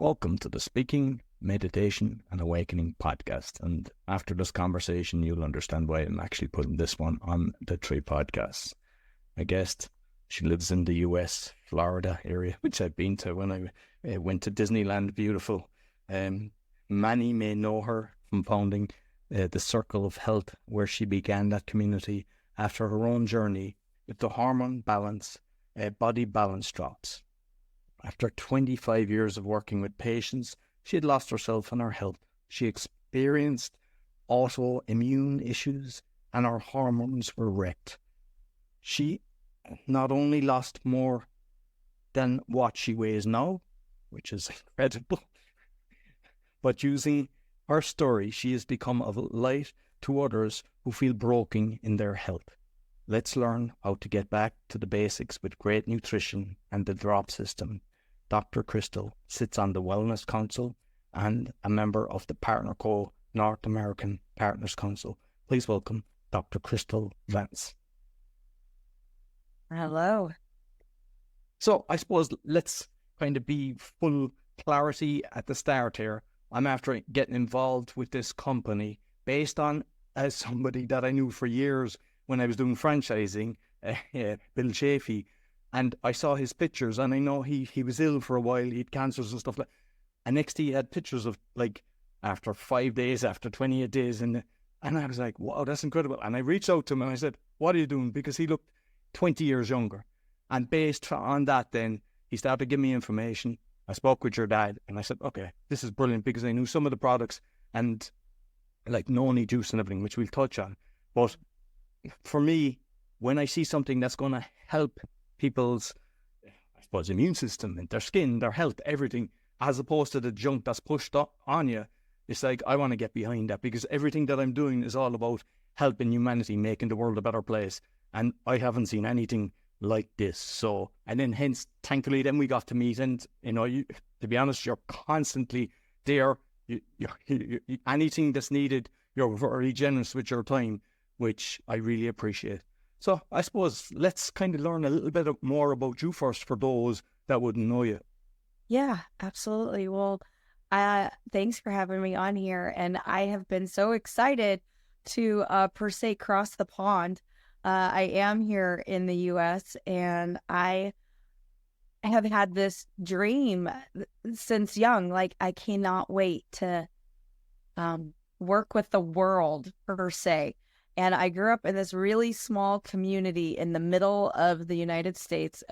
Welcome to the Speaking, Meditation and Awakening podcast. And after this conversation, you'll understand why I'm actually putting this one on the three podcasts. My guest, she lives in the US, Florida area, which I've been to when I went to Disneyland, beautiful. Many may know her from founding the Circle of Health, where she began that community after her own journey with the hormone balance, body balance drops. After 25 years of working with patients, she had lost herself and her health. She experienced autoimmune issues and her hormones were wrecked. She not only lost more than what she weighs now, which is incredible, but using her story, she has become a light to others who feel broken in their health. Let's learn how to get back to the basics with great nutrition and the drop system. Dr. Kristal sits on the Wellness Council and a member of the Partner Co. North American Partners Council. Please welcome Dr. Kristal Vance. Hello. So I suppose let's kind of be full clarity at the start here. I'm after getting involved with this company based on as somebody that I knew for years when I was doing franchising, Bill Chaffee. And I saw his pictures, and I know he was ill for a while. He had cancers and stuff like that. And next he had pictures of, like, after 5 days, after 28 days. And I was like, wow, that's incredible. And I reached out to him and I said, what are you doing? Because he looked 20 years younger. And based on that, then he started giving me information. I spoke with your dad and I said, okay, this is brilliant, because I knew some of the products and like Noni juice and everything, which we'll touch on. But for me, when I see something that's going to help people's, I suppose, immune system and their skin, their health, everything, as opposed to the junk that's pushed on you, it's like, I want to get behind that, because everything that I'm doing is all about helping humanity, making the world a better place. And I haven't seen anything like this. So, and then hence, thankfully, then we got to meet, and, you know, to be honest, you're constantly there. Anything that's needed, you're very generous with your time, which I really appreciate. So I suppose let's kind of learn a little bit more about you first, for those that wouldn't know you. Yeah, absolutely. Well, thanks for having me on here. And I have been so excited to, per se, cross the pond. I am here in the US, and I have had this dream since young. Like, I cannot wait to work with the world, per se. And I grew up in this really small community in the middle of the United States.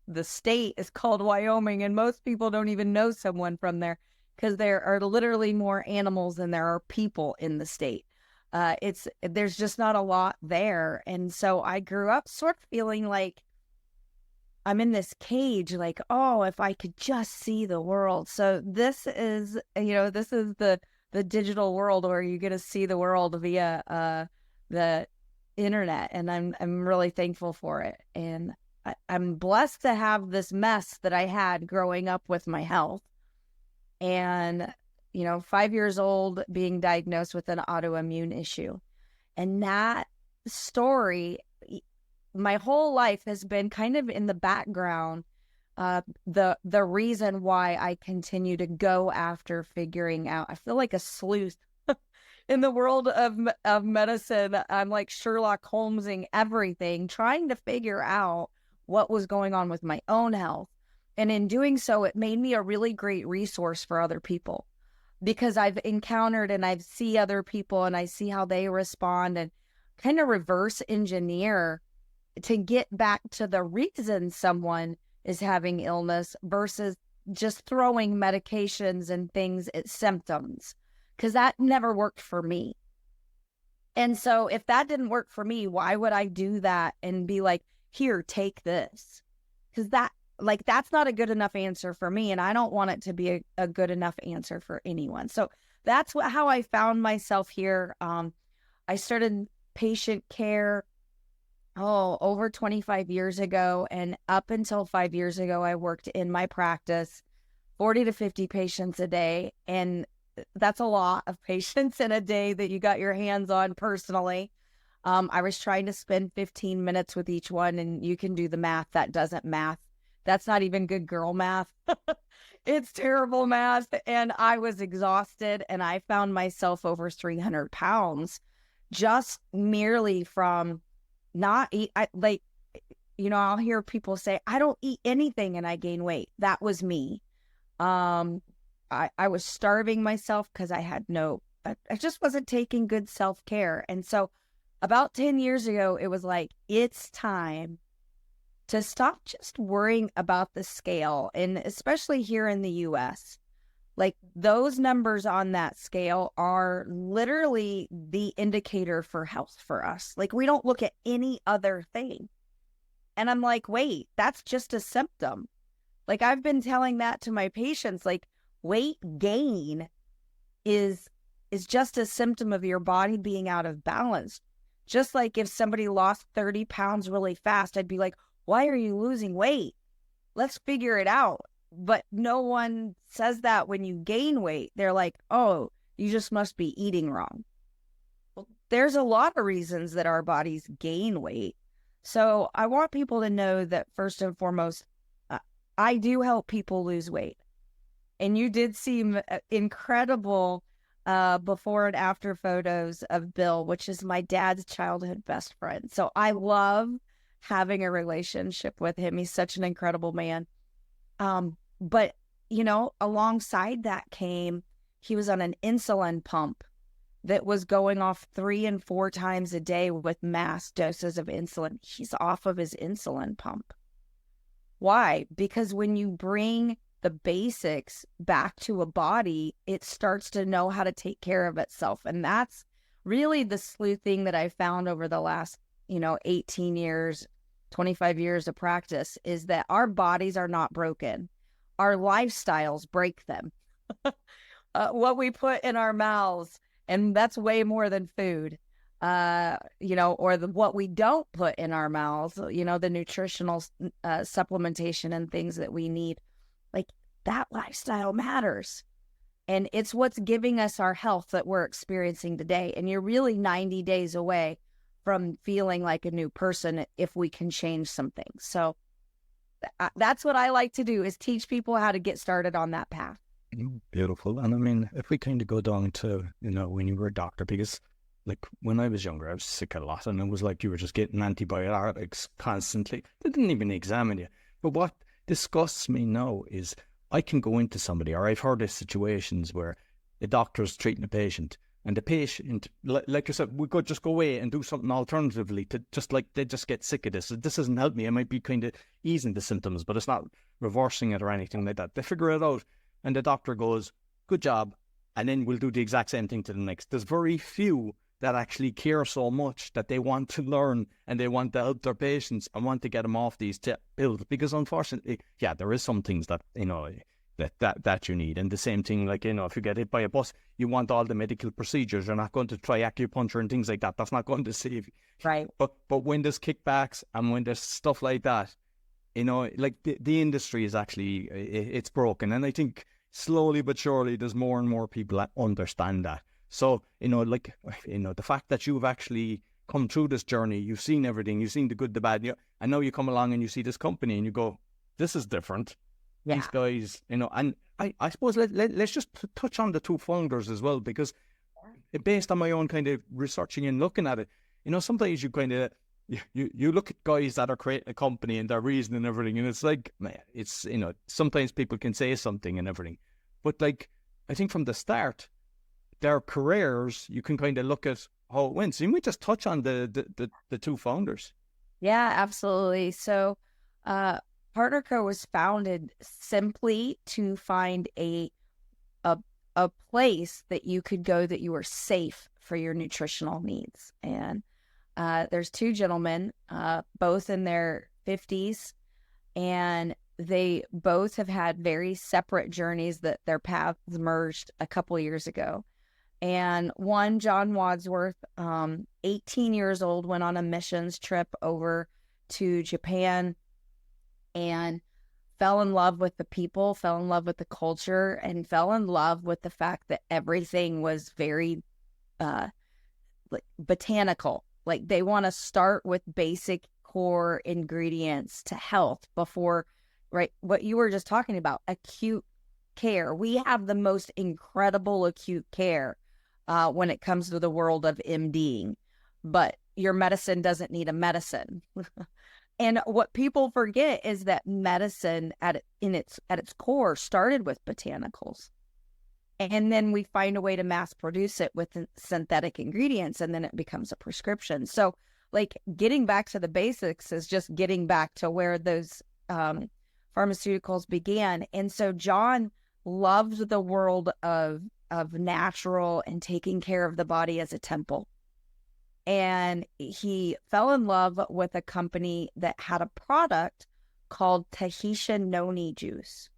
The state is called Wyoming, and most people don't even know someone from there, because there are literally more animals than there are people in the state. There's just not a lot there. And so I grew up sort of feeling like I'm in this cage, like, oh, if I could just see the world. So this is the digital world where you get to see the world via the internet, and I'm really thankful for it. And I'm blessed to have this mess that I had growing up with my health. And, 5 years old, being diagnosed with an autoimmune issue. And that story, my whole life has been kind of in the background, the reason why I continue to go after figuring out. I feel like a sleuth in the world of medicine. I'm like Sherlock Holmesing everything, trying to figure out what was going on with my own health. And in doing so, it made me a really great resource for other people, because I've encountered and I see other people and I see how they respond, and kind of reverse engineer to get back to the reason someone is having illness versus just throwing medications and things at symptoms. Because that never worked for me. And so if that didn't work for me, why would I do that and be like, here, take this? Because that's not a good enough answer for me. And I don't want it to be a good enough answer for anyone. So that's how I found myself here. I started patient care, over 25 years ago. And up until 5 years ago, I worked in my practice, 40 to 50 patients a day. And that's a lot of patients in a day that you got your hands on personally. I was trying to spend 15 minutes with each one, and you can do the math. That doesn't math. That's not even good girl math. It's terrible math. And I was exhausted, and I found myself over 300 pounds just merely from not eat. I'll hear people say, I don't eat anything and I gain weight. That was me. I was starving myself because I just wasn't taking good self-care. And so about 10 years ago, it was like, it's time to stop just worrying about the scale. And especially here in the US, like those numbers on that scale are literally the indicator for health for us. Like we don't look at any other thing. And I'm like, wait, that's just a symptom. Like I've been telling that to my patients, like weight gain is just a symptom of your body being out of balance. Just like if somebody lost 30 pounds really fast, I'd be like, why are you losing weight? Let's figure it out. But no one says that when you gain weight. They're like, oh, you just must be eating wrong. Well, there's a lot of reasons that our bodies gain weight. So I want people to know that first and foremost, I do help people lose weight. And you did see incredible before and after photos of Bill, which is my dad's childhood best friend. So I love having a relationship with him. He's such an incredible man. But, alongside that he was on an insulin pump that was going off 3 and 4 times a day with mass doses of insulin. He's off of his insulin pump. Why? Because when you bring the basics back to a body, it starts to know how to take care of itself. And that's really the sleuthing that I found over the last, 18 years, 25 years of practice, is that our bodies are not broken. Our lifestyles break them. What we put in our mouths, and that's way more than food, or what we don't put in our mouths, the nutritional supplementation and things that we need. Like that lifestyle matters. And it's what's giving us our health that we're experiencing today. And you're really 90 days away from feeling like a new person if we can change some things. So that's what I like to do, is teach people how to get started on that path. Beautiful. And I mean, if we kind of go down to, when you were a doctor, because like when I was younger, I was sick a lot, and it was like you were just getting antibiotics constantly. They didn't even examine you. But what disgusts me now is I can go into somebody, or I've heard of situations where a doctor's treating a patient, and the patient, like I said, we could just go away and do something alternatively to just like, they just get sick of this. This doesn't help me. I might be kind of easing the symptoms, but it's not reversing it or anything like that. They figure it out, and the doctor goes, good job, and then we'll do the exact same thing to the next. There's very few that actually care so much that they want to learn and they want to help their patients and want to get them off these pills. Because unfortunately, yeah, there is some things that, that you need. And the same thing, like, if you get hit by a bus, you want all the medical procedures. You're not going to try acupuncture and things like that. That's not going to save you. Right. But when there's kickbacks and when there's stuff like that, like the industry is actually, it's broken. And I think slowly but surely there's more and more people that understand that. So, the fact that you've actually come through this journey, you've seen everything, you've seen the good, the bad, and now you come along and you see this company and you go, this is different. Yeah. These guys, and I suppose let's just touch on the 2 founders as well, because based on my own kind of researching and looking at it, sometimes you kind of, you look at guys that are creating a company and their reason and everything, and it's like, man, it's, sometimes people can say something and everything. But like, I think from the start, their careers, you can kind of look at how it went. So you might just touch on the 2 founders. Yeah, absolutely. So Partner Co was founded simply to find a place that you could go that you were safe for your nutritional needs. And there's 2 gentlemen, both in their 50s, and they both have had very separate journeys that their paths merged a couple years ago. And one, John Wadsworth, 18 years old, went on a missions trip over to Japan and fell in love with the people, fell in love with the culture, and fell in love with the fact that everything was very botanical. Like they want to start with basic core ingredients to health before, right? What you were just talking about, acute care. We have the most incredible acute care when it comes to the world of MDing, but your medicine doesn't need a medicine. And what people forget is that medicine at its core started with botanicals. And then we find a way to mass produce it with synthetic ingredients, and then it becomes a prescription. So like getting back to the basics is just getting back to where those pharmaceuticals began. And so John loved the world of natural and taking care of the body as a temple. And he fell in love with a company that had a product called Tahitian Noni juice.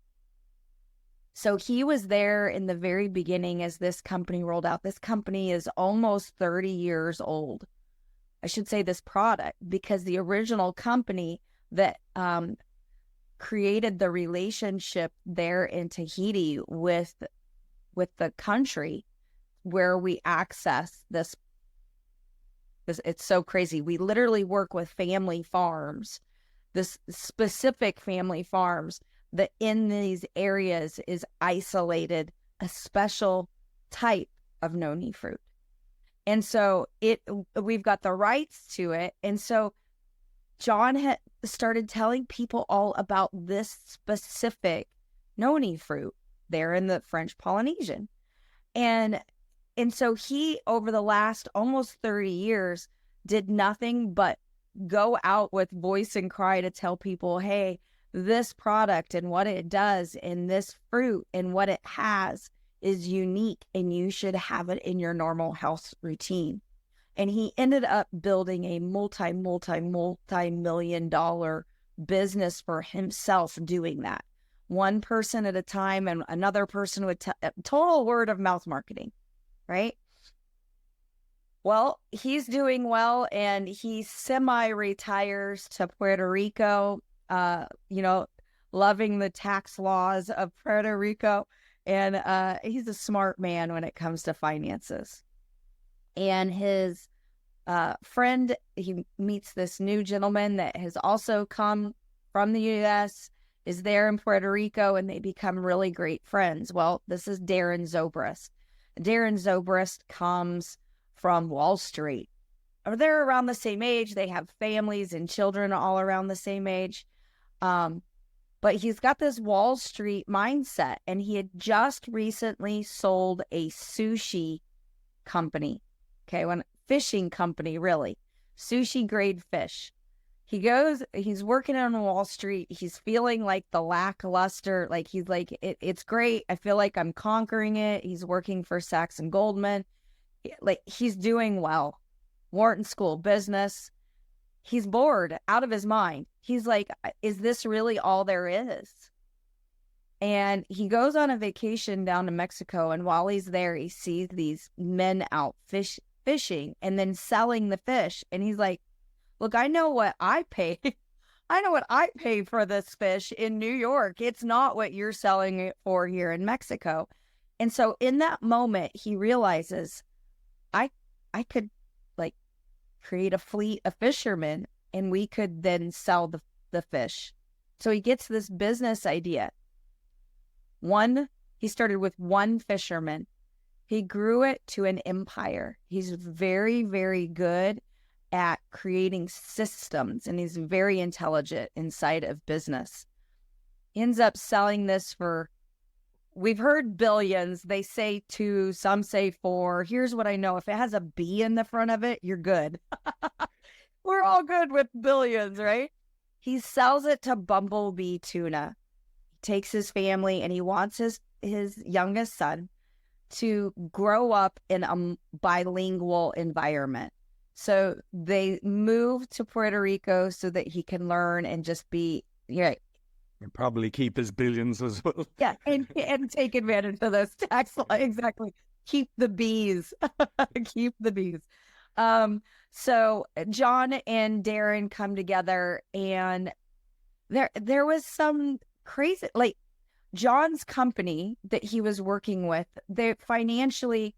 So he was there in the very beginning as this company rolled out. This company is almost 30 years old. I should say this product, because the original company that created the relationship there in Tahiti with the country where we access this, it's so crazy. We literally work with family farms, this specific family farms that in these areas is isolated a special type of noni fruit. And so we've got the rights to it. And so John had started telling people all about this specific noni fruit there in the French Polynesian. And so he, over the last almost 30 years, did nothing but go out with voice and cry to tell people, hey, this product and what it does and this fruit and what it has is unique, and you should have it in your normal health routine. And he ended up building a multi-million dollar business for himself doing that. One person at a time, and another person would total word of mouth marketing, right? Well, he's doing well, and he semi-retires to Puerto Rico, loving the tax laws of Puerto Rico. And he's a smart man when it comes to finances. And his friend, he meets this new gentleman that has also come from the U.S., is there in Puerto Rico, and they become really great friends. Well, this is Darren Zobrist. Darren Zobrist comes from Wall Street. They're around the same age. They have families and children all around the same age. But he's got this Wall Street mindset, and he had just recently sold a sushi company. Okay, fishing company, really. Sushi grade fish. He's working on Wall Street. He's feeling like the lackluster, like he's like, it's great. I feel like I'm conquering it. He's working for Sachs and Goldman. Like, he's doing well. Wharton School of Business. He's bored out of his mind. He's like, is this really all there is? And he goes on a vacation down to Mexico. And while he's there, he sees these men out fishing and then selling the fish. And he's like, look, I know what I pay. I know what I pay for this fish in New York. It's not what you're selling it for here in Mexico. And so in that moment, he realizes, I could like create a fleet of fishermen, and we could then sell the fish. So he gets this business idea. He started with one fisherman. He grew it to an empire. He's very, very good at creating systems, and he's very intelligent inside of business. He ends up selling this for, we've heard billions. They say 2, some say 4. Here's what I know. If it has a B in the front of it, you're good. We're all good with billions, right? He sells it to Bumblebee Tuna. He takes his family, and he wants his youngest son to grow up in a bilingual environment. So they move to Puerto Rico so that he can learn and just be, and probably keep his billions as well. Yeah, and take advantage of those tax laws. Exactly. Keep the bees. Keep the bees. So John and Darren come together, and there was some crazy, like John's company that he was working with, they financially,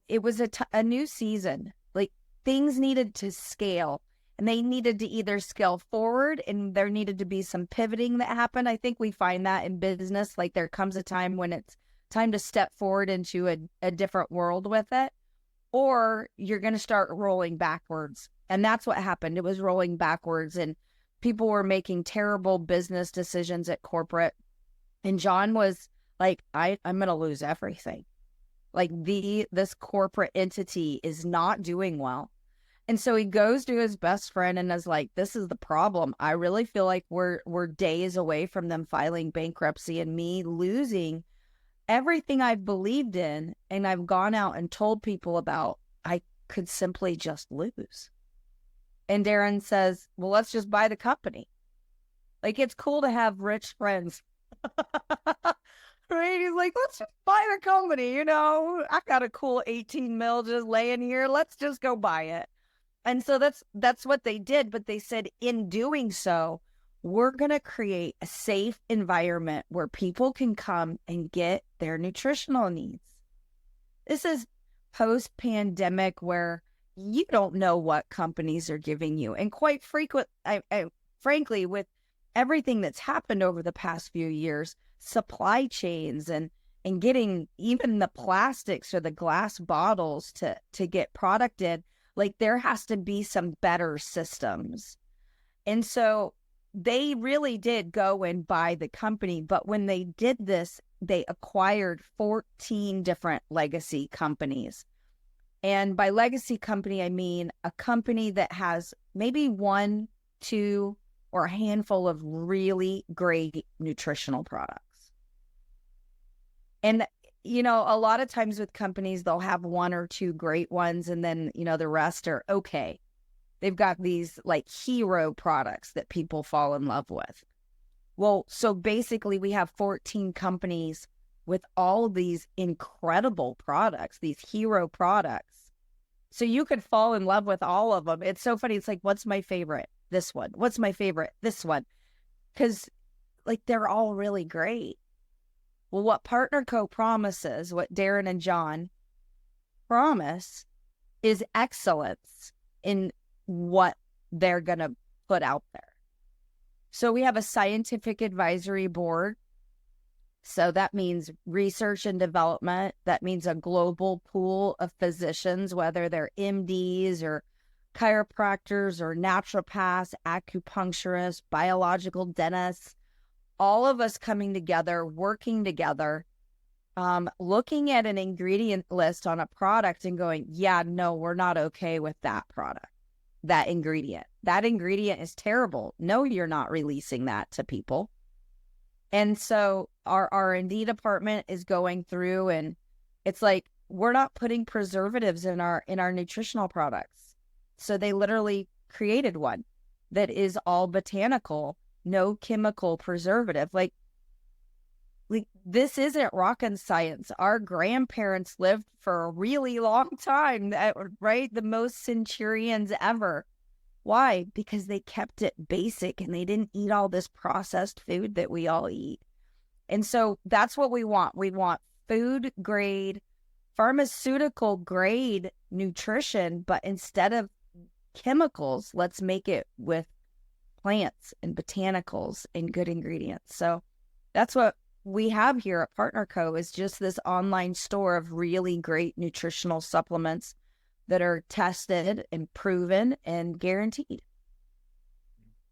it was a new season. Like, things needed to scale. and they needed to either scale forward, and there needed to be some pivoting that happened. I think we find that in business, like there comes a time when it's time to step forward into a different world with it, or you're going to start rolling backwards. And that's what happened. It was rolling backwards, and people were making terrible business decisions at corporate. And John was like, I'm going to lose everything. Like this corporate entity is not doing well. And so he goes to his best friend and is like, this is the problem. I really feel like we're days away from them filing bankruptcy and me losing everything I've believed in and I've gone out and told people about. I could simply just lose. And Darren says, well, let's just buy the company. Like, it's cool to have rich friends. Right? He's like, let's just buy the company. You know, I got a cool 18 mil just laying here. Let's just go buy it. And so that's what they did. But they said, in doing so, we're going to create a safe environment where people can come and get their nutritional needs. This is post-pandemic where you don't know what companies are giving you. And quite frankly, with everything that's happened over the past few years, supply chains and getting even the plastics or the glass bottles to get product in, like there has to be some better systems. And so they really did go and buy the company. But when they did this, they acquired 14 different legacy companies. And by legacy company, I mean a company that has maybe 1, 2, or a handful of really great nutritional products. And, you know, a lot of times with companies, they'll have 1 or 2 great ones, and then, you know, the rest are okay. They've got these like hero products that people fall in love with. Well, so basically we have 14 companies with all these incredible products, these hero products. So you could fall in love with all of them. It's so funny. It's like, what's my favorite? This one. What's my favorite? This one. Because like they're all really great. Well, what Partner Co promises, what Darren and John promise, is excellence in what they're going to put out there. So we have a scientific advisory board. So that means research and development. That means a global pool of physicians, whether they're MDs or chiropractors or naturopaths, acupuncturists, biological dentists, all of us coming together, working together, looking at an ingredient list on a product and going, yeah, no, we're not okay with that product, that ingredient. That ingredient is terrible. No, you're not releasing that to people. And so our R&D department is going through, and it's like, we're not putting preservatives in our nutritional products. So they literally created one that is all botanical, no chemical preservative. Like this isn't rocket science. Our grandparents lived for a really long time, right? The most centurions ever. Why? Because they kept it basic and they didn't eat all this processed food that we all eat. And so that's what we want. We want food grade, pharmaceutical grade nutrition, but instead of chemicals, let's make it with plants and botanicals and good ingredients. So that's what we have here at Partner Co, is just this online store of really great nutritional supplements that are tested and proven and guaranteed.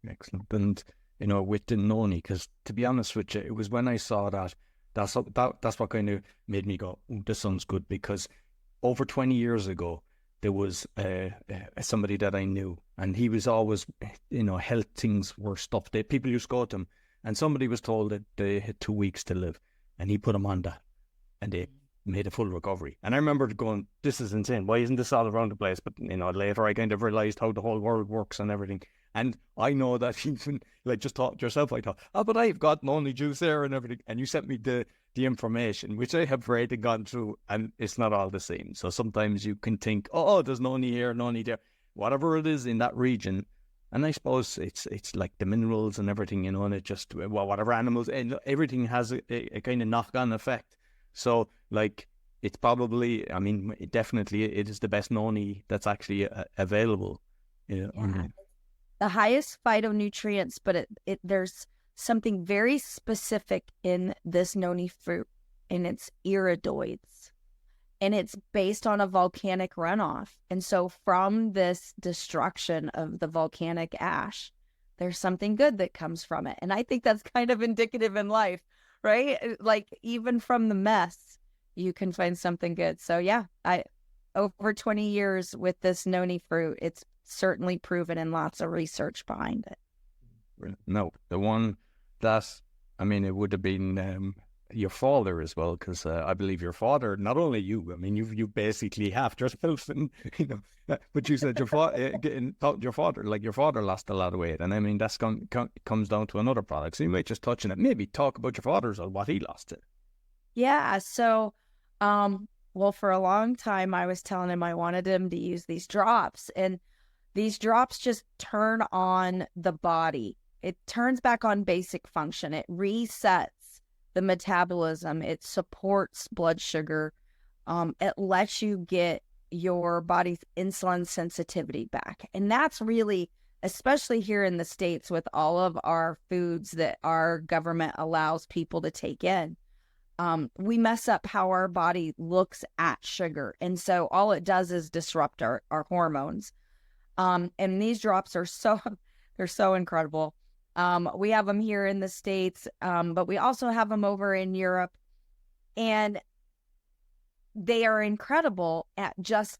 Excellent. And, you know, with the Noni, because to be honest with you, it was when I saw that's what kind of made me go, oh, this sounds good, because over 20 years ago, there was somebody that I knew, and he was always, you know, health things were stuff that people used to go to him, and somebody was told that they had 2 weeks to live, and he put them on that, and they made a full recovery. And I remember going, this is insane. Why isn't this all around the place? But, you know, later I kind of realized how the whole world works and everything. And I know that even, like, just thought to yourself, I thought, oh, but I've got Noni juice there and everything. And you sent me the information, which I have read and gone through, and it's not all the same. So sometimes you can think, oh, there's Noni here, Noni there, whatever it is in that region. And I suppose it's like the minerals and everything, you know, and it just, well, whatever animals, and everything has a kind of knock-on effect. So, like, it's probably, I mean, definitely it is the best Noni that's actually available. Yeah. the highest phytonutrients, but there's something very specific in this noni fruit, and it's iridoids. And it's based on a volcanic runoff. And so from this destruction of the volcanic ash, there's something good that comes from it. And I think that's kind of indicative in life, right? Like even from the mess, you can find something good. So yeah, over 20 years with this noni fruit, it's certainly proven and lots of research behind it. No, the one that, I mean, it would have been your father as well, because I believe your father, not only you, I mean, you basically halved yourself, and but you said your father, like your father lost a lot of weight, and I mean that's comes down to another product. So you might just touch on it, maybe talk about your father's or what he lost it. Yeah. So, well, for a long time, I was telling him I wanted him to use these drops, and these drops just turn on the body. It turns back on basic function. It resets the metabolism. It supports blood sugar. It lets you get your body's insulin sensitivity back. And that's really, especially here in the States with all of our foods that our government allows people to take in, we mess up how our body looks at sugar. And so all it does is disrupt our hormones. And these drops are they're so incredible. We have them here in the States, but we also have them over in Europe, and they are incredible at just,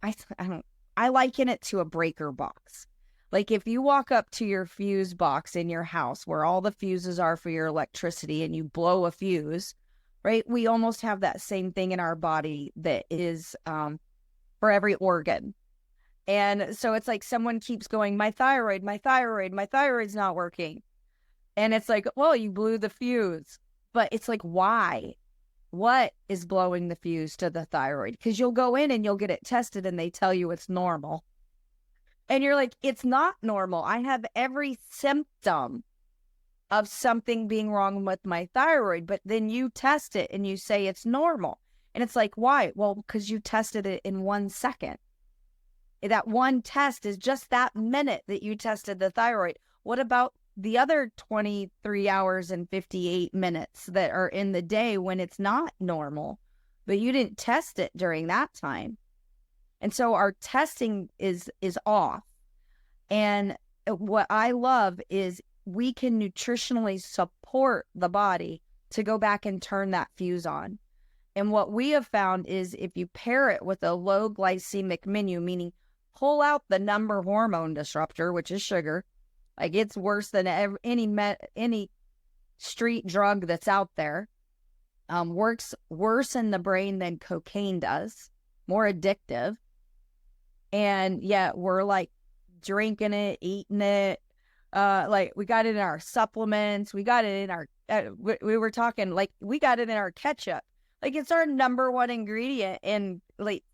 I liken it to a breaker box. Like if you walk up to your fuse box in your house where all the fuses are for your electricity and you blow a fuse, right? We almost have that same thing in our body that is for every organ. And so it's like someone keeps going, my thyroid's not working. And it's like, well, you blew the fuse. But it's like, why? What is blowing the fuse to the thyroid? Because you'll go in and you'll get it tested and they tell you it's normal. And you're like, it's not normal. I have every symptom of something being wrong with my thyroid. But then you test it and you say it's normal. And it's like, why? Well, because you tested it in 1 second. That one test is just that minute that you tested the thyroid. What about the other 23 hours and 58 minutes that are in the day when it's not normal, but you didn't test it during that time? And so our testing is off. And what I love is we can nutritionally support the body to go back and turn that fuse on. And what we have found is if you pair it with a low glycemic menu, meaning pull out the number hormone disruptor, which is sugar. Like it's worse than any street drug that's out there. Works worse in the brain than cocaine does. More addictive. And yet we're like drinking it, eating it. Like we got it in our supplements. We got it in our, we were talking like we got it in our ketchup. Like it's our number one ingredient. And like,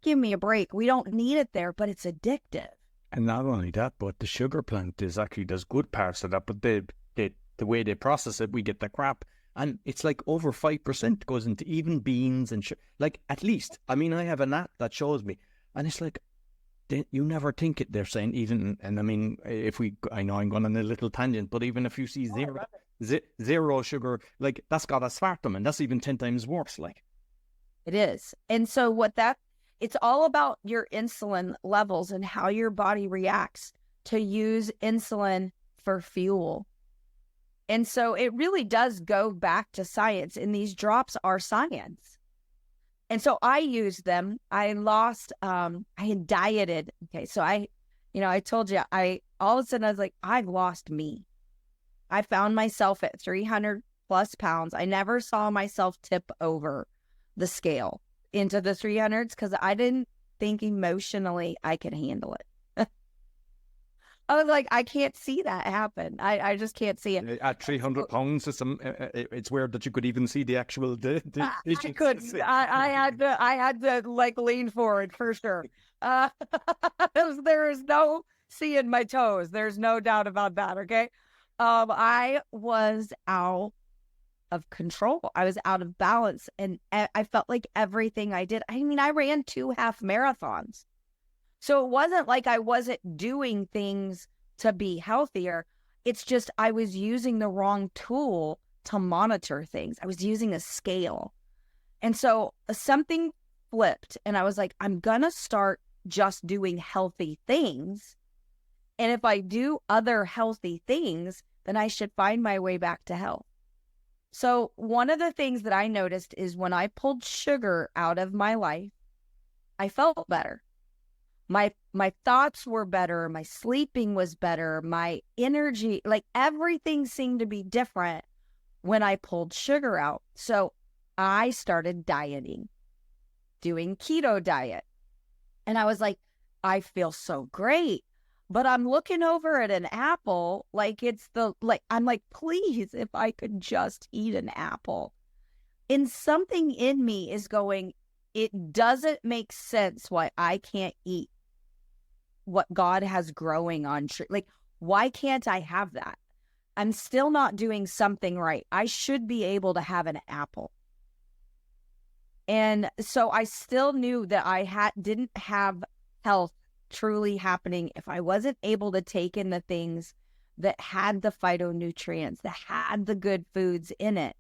give me a break. We don't need it there, but it's addictive. And not only that, but the sugar plant does good parts of that, but the way they process it, we get the crap. And it's like over 5% goes into even beans and like at least. I mean, I have an app that shows me, and it's like, you never think it. They're saying even, and I mean, I know I'm going on a little tangent, but even if you see zero sugar, like that's got aspartame, and that's even 10 times worse. Like it is. And so it's all about your insulin levels and how your body reacts to use insulin for fuel. And so it really does go back to science, and these drops are science. And so I used them. I had dieted. Okay. So I told you, all of a sudden I was like, I've lost me. I found myself at 300 plus pounds. I never saw myself tip over the scale into the 300s because I didn't think emotionally I could handle it. I was like, I can't see that happen. I just can't see it. At 300 pounds, it's weird that you could even see the actual I couldn't. I had to like lean forward for sure. There is no seeing my toes. There's no doubt about that. Okay. I was out of control. I was out of balance, and I felt like everything I did. I mean, I ran 2 half marathons. So it wasn't like I wasn't doing things to be healthier. It's just I was using the wrong tool to monitor things. I was using a scale. And so something flipped and I was like, I'm going to start just doing healthy things. And if I do other healthy things, then I should find my way back to health. So one of the things that I noticed is when I pulled sugar out of my life, I felt better. My thoughts were better. My sleeping was better. My energy, like everything seemed to be different when I pulled sugar out. So I started dieting, doing keto diet. And I was like, I feel so great. But I'm looking over at an apple like I'm like, please, if I could just eat an apple. And something in me is going, it doesn't make sense why I can't eat what God has growing on tree. Like, why can't I have that? I'm still not doing something right. I should be able to have an apple. And so I still knew that I didn't have health truly happening if I wasn't able to take in the things that had the phytonutrients, that had the good foods in it.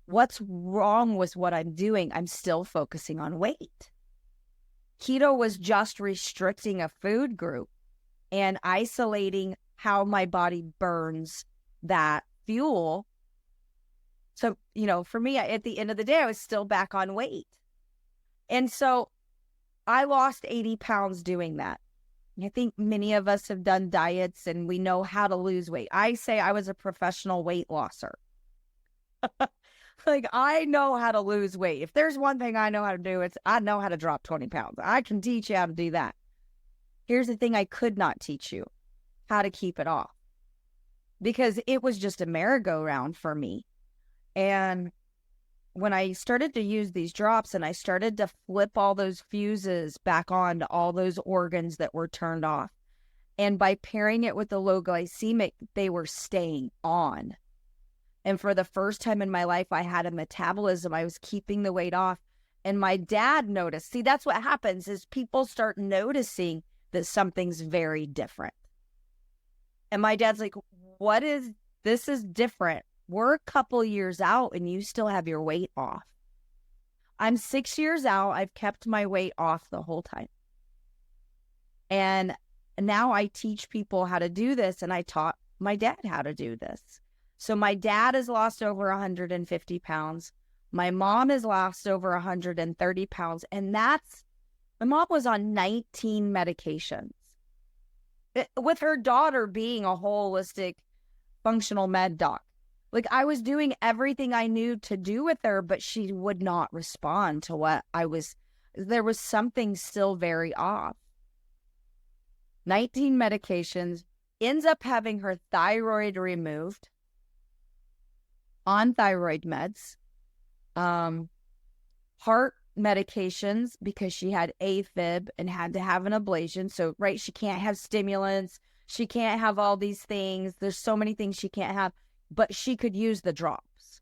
What's wrong with what I'm doing? I'm still focusing on weight. Keto was just restricting a food group and isolating how my body burns that fuel. So, for me, at the end of the day, I was still back on weight. And so I lost 80 pounds doing that. I think many of us have done diets and we know how to lose weight. I say I was a professional weight losser. Like, I know how to lose weight. If there's one thing I know how to do, it's I know how to drop 20 pounds. I can teach you how to do that. Here's the thing I could not teach you: how to keep it off. Because it was just a merry-go-round for me. And when I started to use these drops and I started to flip all those fuses back on to all those organs that were turned off, and by pairing it with the low glycemic, they were staying on. And for the first time in my life, I had a metabolism. I was keeping the weight off. And my dad noticed. See, that's what happens is people start noticing that something's very different. And my dad's like, this is different. We're a couple years out and you still have your weight off. I'm 6 years out. I've kept my weight off the whole time. And now I teach people how to do this. And I taught my dad how to do this. So my dad has lost over 150 pounds. My mom has lost over 130 pounds. And my mom was on 19 medications. With her daughter being a holistic functional med doc. Like, I was doing everything I knew to do with her, but she would not respond to what there was something still very off. 19 medications, ends up having her thyroid removed, on thyroid meds, heart medications because she had AFib and had to have an ablation. So, right, she can't have stimulants. She can't have all these things. There's so many things she can't have, but she could use the drops.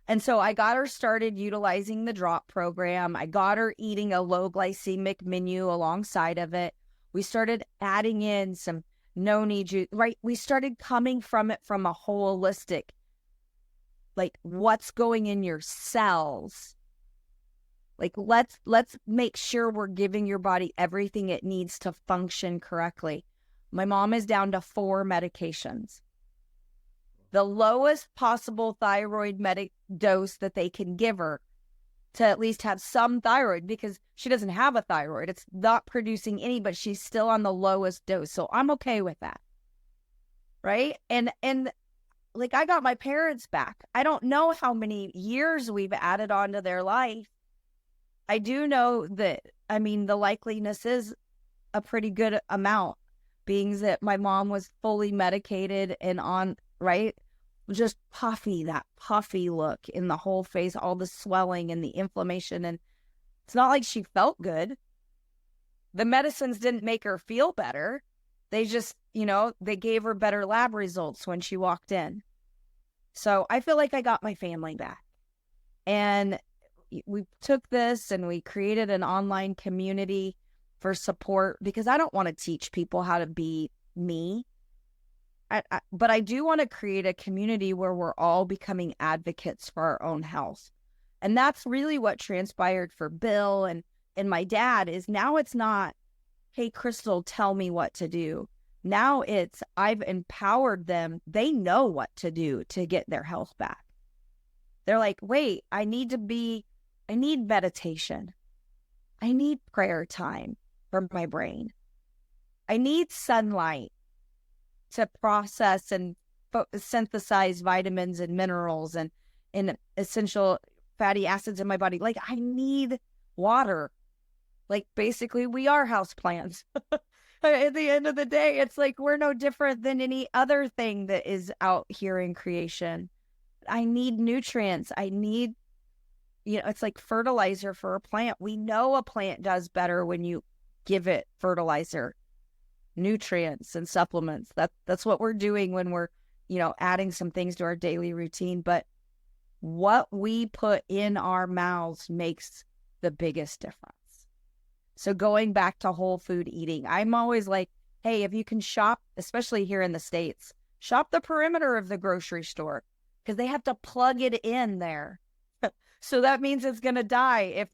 And so I got her started utilizing the drop program. I got her eating a low glycemic menu alongside of it. We started adding in some Noni juice, right? We started coming from it from a holistic, like, what's going in your cells. Like, let's make sure we're giving your body everything it needs to function correctly. My mom is down to 4 medications. The lowest possible thyroid dose that they can give her to at least have some thyroid, because she doesn't have a thyroid. It's not producing any, but she's still on the lowest dose. So I'm okay with that. Right? And like, I got my parents back. I don't know how many years we've added onto their life. I do know that, the likeliness is a pretty good amount, being that my mom was fully medicated and on, right? Just that puffy look in the whole face, all the swelling and the inflammation. And it's not like she felt good. The medicines didn't make her feel better. They just, they gave her better lab results when she walked in. So I feel like I got my family back. And we took this and we created an online community for support, because I don't want to teach people how to be me. But I do want to create a community where we're all becoming advocates for our own health. And that's really what transpired for Bill and my dad. Is now it's not, hey, Kristal, tell me what to do. Now it's, I've empowered them. They know what to do to get their health back. They're like, wait, I need meditation. I need prayer time for my brain. I need sunlight to process and synthesize vitamins and minerals and essential fatty acids in my body. Like, I need water. Like, basically, we are houseplants. At the end of the day, it's like we're no different than any other thing that is out here in creation. I need nutrients. I need, it's like fertilizer for a plant. We know a plant does better when you give it fertilizer, nutrients, and supplements. That's what we're doing when we're, adding some things to our daily routine. But what we put in our mouths makes the biggest difference. So going back to whole food eating, I'm always like, hey, if you can shop, especially here in the States, shop the perimeter of the grocery store, because they have to plug it in there. So that means it's going to die if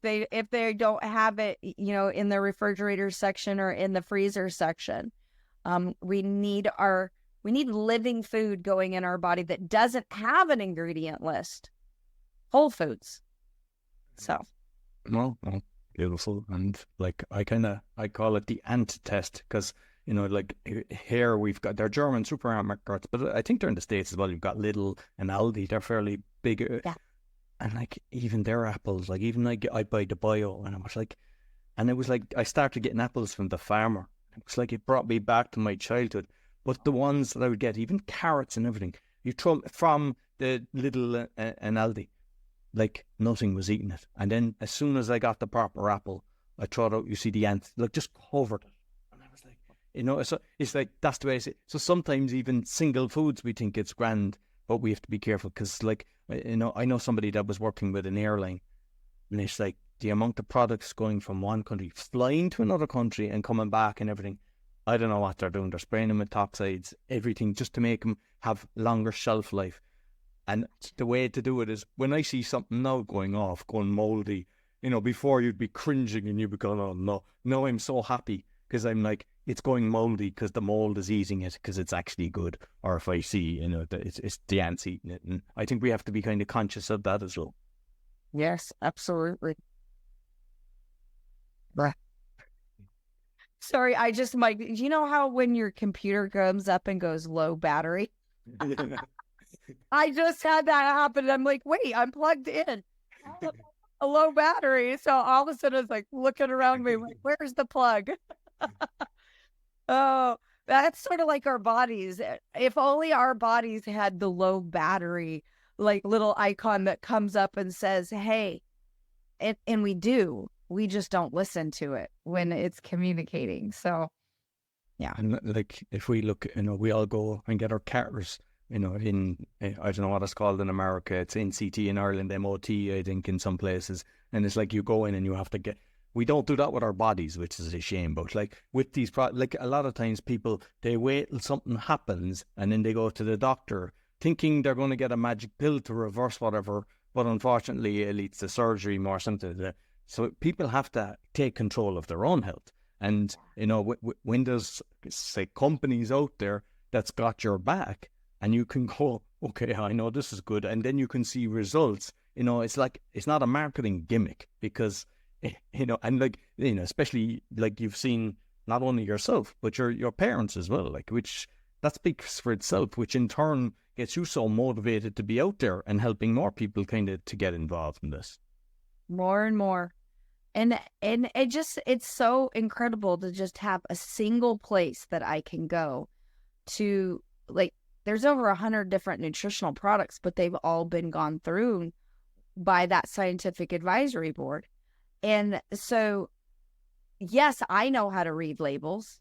they don't have it, in the refrigerator section or in the freezer section. We need living food going in our body that doesn't have an ingredient list. Whole foods. So. Well, beautiful. And like, I call it the Ant Test, because, like here we've got, they're German supermarkets, but I think they're in the States as well. You've got Lidl and Aldi. They're fairly big. Yeah. And like, even their apples, like even like I buy the bio, and I was like, and it was like, I started getting apples from the farmer. It was like, it brought me back to my childhood. But the ones that I would get, even carrots and everything, you throw from the Lidl and Aldi, like nothing was eating it. And then as soon as I got the proper apple, I thought out, you see the ants, like, just covered it. And I was like, so it's like, that's the way I say it. So sometimes even single foods, we think it's grand, but we have to be careful, because like, I know somebody that was working with an airline, and it's like the amount of products going from one country, flying to another country and coming back and everything. I don't know what they're doing. They're spraying them with toxides, everything, just to make them have longer shelf life. And the way to do it is, when I see something now going moldy, before you'd be cringing and you'd be going, oh no. Now I'm so happy, because I'm like, it's going moldy because the mold is eating it, because it's actually good. Or if I see, that it's the ants eating it. And I think we have to be kind of conscious of that as well. Yes, absolutely. Sorry, I just might, you know how when your computer comes up and goes low battery? I just had that happen. And I'm like, wait, I'm plugged in. A low battery. So all of a sudden it's like looking around me, like, where's the plug? Oh, that's sort of like our bodies. If only our bodies had the low battery, like, little icon that comes up and says, hey, and we do. We just don't listen to it when it's communicating. So, yeah. And like, if we look, we all go and get our cars, in, I don't know what it's called in America. It's NCT in Ireland, MOT, I think, in some places. And it's like, you go in and you have to get, we don't do that with our bodies, which is a shame. But like with these, like a lot of times people, they wait till something happens and then they go to the doctor thinking they're going to get a magic pill to reverse whatever. But unfortunately, it leads to surgery more something. So people have to take control of their own health. And, when there's, say, companies out there that's got your back, and you can go, okay, I know this is good, and then you can see results. It's like, it's not a marketing gimmick, because, and like, especially like you've seen not only yourself, but your parents as well, like, which that speaks for itself, which in turn gets you so motivated to be out there and helping more people kind of to get involved in this. More and more. And it's so incredible to just have a single place that I can go to. Like, there's over 100 different nutritional products, but they've all been gone through by that Scientific Advisory Board. And so, yes, I know how to read labels,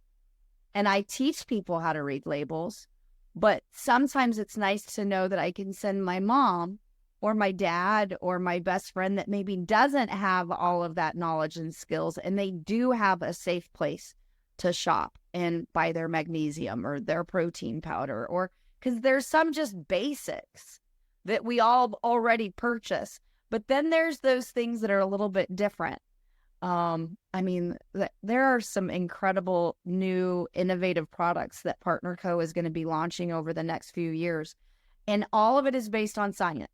and I teach people how to read labels, but sometimes it's nice to know that I can send my mom or my dad or my best friend that maybe doesn't have all of that knowledge and skills, and they do have a safe place to shop and buy their magnesium or their protein powder, or because there's some just basics that we all already purchase. But then there's those things that are a little bit different. I mean, there are some incredible new innovative products that Partner Co. is going to be launching over the next few years. And all of it is based on science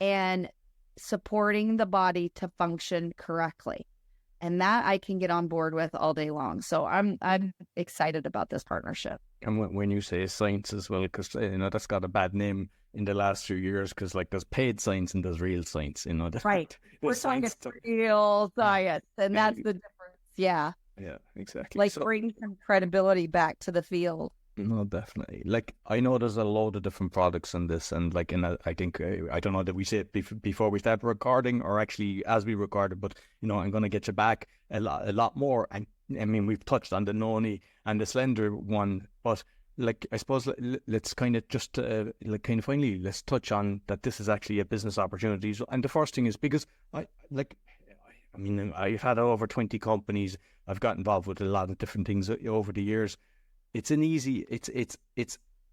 and supporting the body to function correctly. And that I can get on board with all day long. So I'm excited about this partnership. And when you say science as well, because that's got a bad name in the last few years, because like there's paid science and there's real science. Right. We're talking real science, and that's the difference. Yeah. Yeah, exactly. Like bring some credibility back to the field. No, definitely. Like, I know there's a load of different products in this, and like, I think, I don't know that we say it before we start recording or actually as we recorded, but, I'm going to get you back a lot more. And I mean, we've touched on the Noni and the Slender one, but like, I suppose let's kind of just, finally, let's touch on that this is actually a business opportunity. And the first thing is because I've had over 20 companies. I've got involved with a lot of different things over the years. It's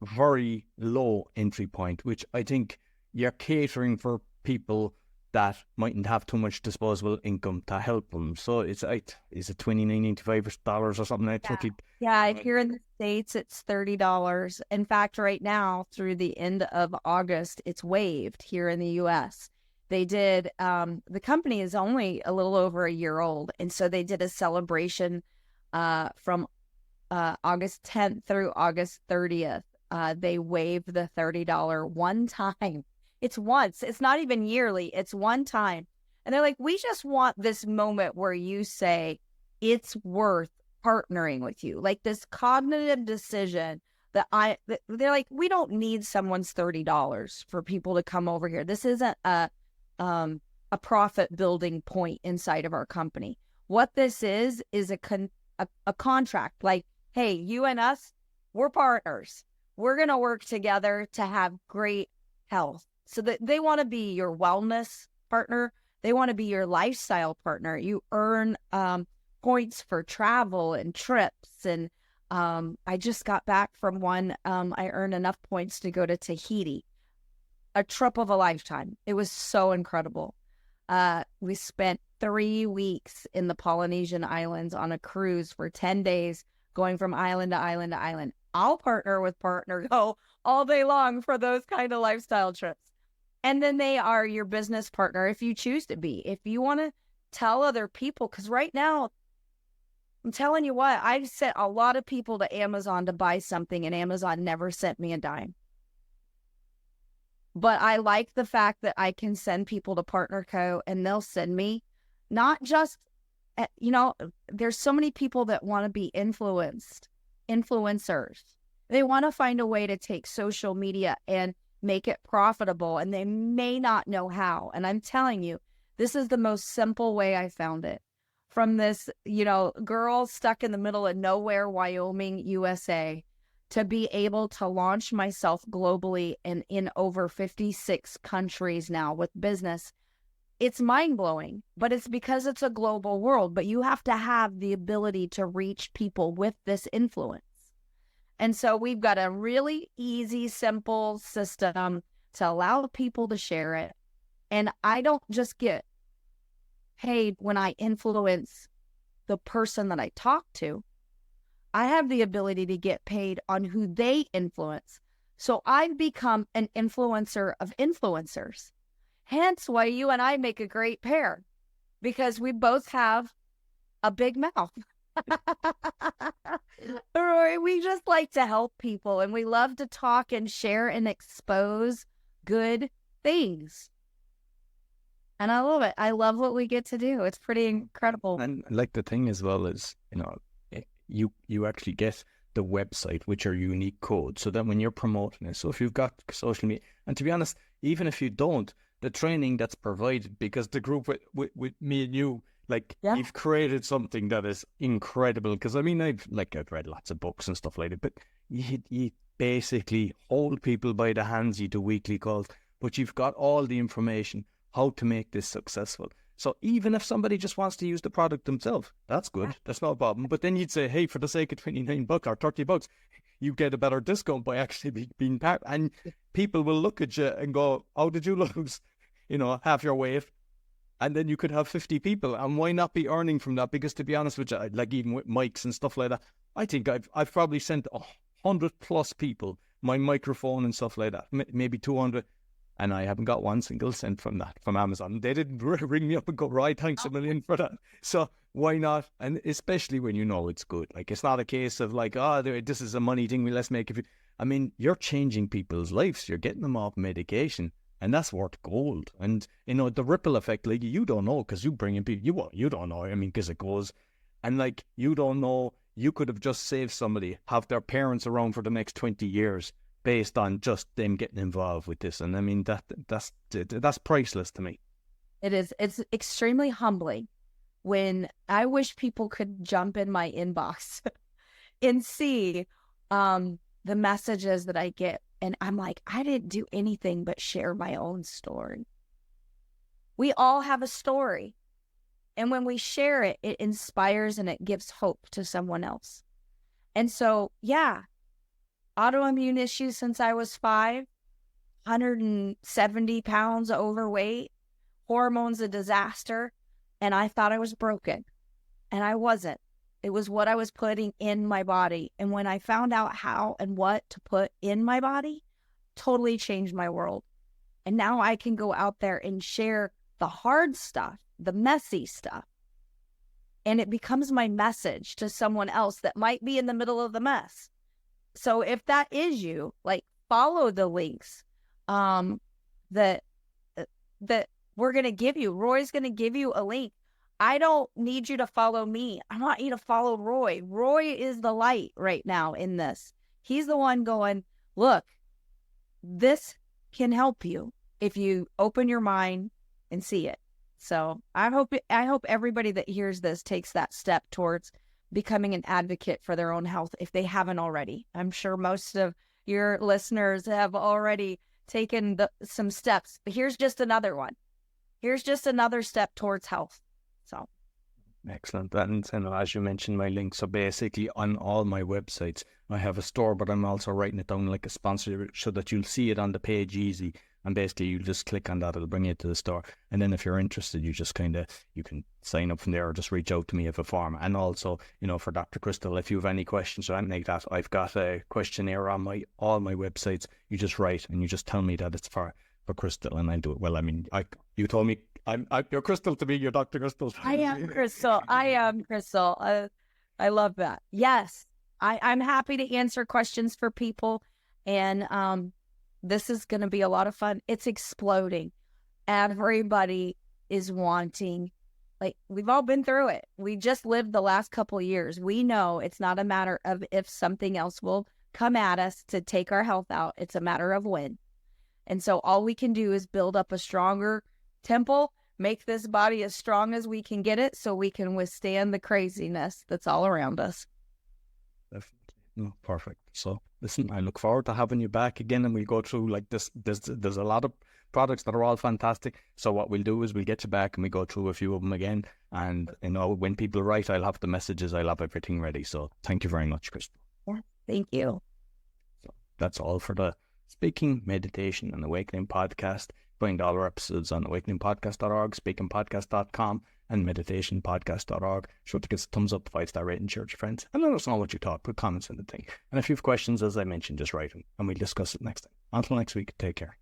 very low entry point, which I think you're catering for people that mightn't have too much disposable income to help them. So is it $29.95 or something like that? Yeah, here in the States, it's $30. In fact, right now, through the end of August, it's waived here in the U.S. They did, the company is only a little over a year old, and so they did a celebration from August 10th through August 30th. They waived the $30 one time. It's once. It's not even yearly. It's one time. And they're like, we just want this moment where you say it's worth partnering with you. Like this cognitive decision that they're like, we don't need someone's $30 for people to come over here. This isn't a profit building point inside of our company. What this is a contract. Like, hey, you and us, we're partners. We're going to work together to have great health. So that they want to be your wellness partner. They want to be your lifestyle partner. You earn points for travel and trips. And I just got back from one. I earned enough points to go to Tahiti, a trip of a lifetime. It was so incredible. We spent 3 weeks in the Polynesian Islands on a cruise for 10 days, going from island to island to island. I'll partner with Partner Co. all day long for those kind of lifestyle trips. And then they are your business partner if you choose to be. If you want to tell other people, because right now, I'm telling you what, I've sent a lot of people to Amazon to buy something, and Amazon never sent me a dime. But I like the fact that I can send people to Partner Co. and they'll send me not just, there's so many people that want to be influencers. They want to find a way to take social media and make it profitable, and they may not know how. And I'm telling you, this is the most simple way I found it. From this, girl stuck in the middle of nowhere, Wyoming, USA, to be able to launch myself globally and in over 56 countries now with business. It's mind-blowing, but it's because it's a global world. But you have to have the ability to reach people with this influence. And so we've got a really easy, simple system to allow people to share it. And I don't just get paid when I influence the person that I talk to. I have the ability to get paid on who they influence. So I've become an influencer of influencers. Hence why you and I make a great pair, because we both have a big mouth. We just like to help people, and we love to talk and share and expose good things. And I love it. I love what we get to do. It's pretty incredible. And like the thing as well is, you actually get the website, which are unique codes. So that when you're promoting it, so if you've got social media, and to be honest, even if you don't, the training that's provided, because the group with me and you, you've created something that is incredible. Because I mean, I've read lots of books and stuff like that, but you basically hold people by the hands. You do weekly calls, but you've got all the information how to make this successful. So even if somebody just wants to use the product themselves, that's good. That's no problem. But then you'd say, hey, for the sake of $29 or $30, you get a better discount by actually being part. And people will look at you and go, how did you lose, half your weight? And then you could have 50 people. And why not be earning from that? Because to be honest with you, like even with mics and stuff like that, I think I've probably sent 100 plus people my microphone and stuff like that, maybe 200. And I haven't got one single cent from that, from Amazon. They didn't ring me up and go, right, thanks a million for that. So why not? And especially when you know it's good. Like, it's not a case of like, oh, this is a money thing, let's make it. I mean, you're changing people's lives. You're getting them off medication. And that's worth gold. And, the ripple effect, like, you don't know because you bring in people. You don't know, because it goes. And, like, you don't know, you could have just saved somebody, have their parents around for the next 20 years. Based on just them getting involved with this. And I mean, that's priceless to me. It is. It's extremely humbling when I wish people could jump in my inbox and see the messages that I get. And I'm like, I didn't do anything but share my own story. We all have a story. And when we share it, it inspires and it gives hope to someone else. And so, yeah. Autoimmune issues since I was 5, 170 pounds overweight, hormones a disaster, and I thought I was broken. And I wasn't. It was what I was putting in my body. And when I found out how and what to put in my body, totally changed my world. And now I can go out there and share the hard stuff, the messy stuff. And it becomes my message to someone else that might be in the middle of the mess. So if that is you, like, follow the links that we're going to give you. Roy's going to give you a link. I don't need you to follow me. I want you to follow Roy. Roy is the light right now in this. He's the one going, look, this can help you if you open your mind and see it. So I hope everybody that hears this takes that step towards becoming an advocate for their own health if they haven't already. I'm sure most of your listeners have already taken some steps, but here's just another one. Here's just another step towards health. So excellent. And as you mentioned, my link. So basically on all my websites, I have a store, but I'm also writing it down like a sponsor so that you'll see it on the page easy. And basically you just click on that, it'll bring you to the store. And then if you're interested, you just you can sign up from there or just reach out to me of a form. And also, for Dr. Kristal, if you have any questions or anything like that, I've got a questionnaire on all my websites. You just write and you just tell me that it's for Kristal, and I do it. Well, I mean, you told me you're Kristal to me, you're Dr. Kristal. I am Kristal. I love that. Yes, I'm happy to answer questions for people. And this is going to be a lot of fun. It's exploding. Everybody is wanting, like, we've all been through it. We just lived the last couple of years. We know it's not a matter of if something else will come at us to take our health out. It's a matter of when. And so all we can do is build up a stronger temple, make this body as strong as we can get it so we can withstand the craziness that's all around us. Definitely. No, perfect. So listen, I look forward to having you back again, and we'll go through like this. There's a lot of products that are all fantastic. So what we'll do is we'll get you back and we go through a few of them again. And when people write, I'll have the messages, I'll have everything ready. So thank you very much, Kristal. Yeah, thank you. So that's all for the Speaking, Meditation, and Awakening podcast. Find all our episodes on awakeningpodcast.org, speakingpodcast.com, and meditationpodcast.org. Sure to give us a thumbs up, 5-star rating, share with your friends, and let us know what you thought. Put comments in the thing. And if you have questions, as I mentioned, just write them, and we'll discuss it next time. Until next week, take care.